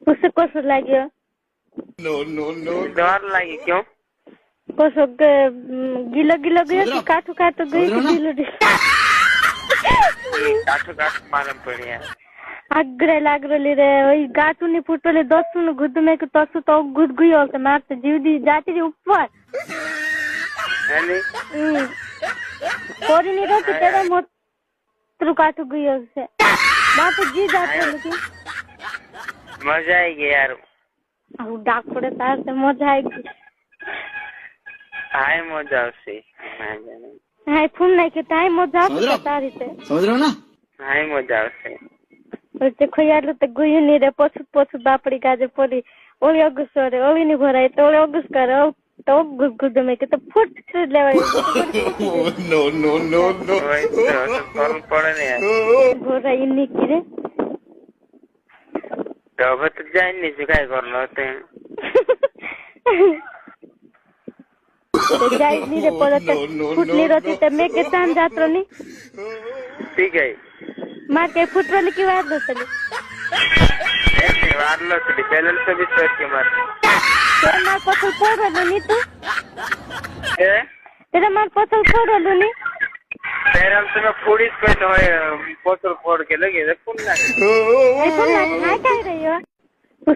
उसे कसो लाग्यो? डर लाग्यो क्यों? कसो गिलो गिलो गयो कि काठो काठो गयो कि ढिलो ढिलो? काठो काठो मालूम पड़िया अग्रे लाग्रोली रे ओई गाटुनी फुटोले 10 नु गुदमे के तसु तो गुद गयो के मारते जीवदी जाती रे ऊपर हैनी कोरी नहीं रहती तेरे मोत्र काठो गयो से बाप जी जाते लेकिन मजा आएगी यार अब डाक पड़े तार से मजा आएगी हाय मजा से हाय फोन नहीं के टाइम मजा आते तारी से समझ रहे हो ना हाय मजा से ओते खोयालो त गयो नि रे पछु पछु बापडी गाजे परी ओली अगुस रे ओली नि भराइ त ओली अगुस कर तो गुद में के त फुट लेवाइ no no no no call पड़े नहीं यार भरा इन्नी की रे तो अब तो जाए नहीं सिखाई कर लेते हैं तो जाए नहीं रे पर त फुटली रहती त मैं के तान जात रनी ठीक है मार के फुटली की बात दसली वारलो थी पहले से भी सोच के मार तेरा मार पथल फोड़लो नी तू तेरा मार पथल फोड़लो नी तेरा से मैं पुलिस पे तो पत्थर फोड़ के लगे कौन ना ऐसा ना क्या कह रही हो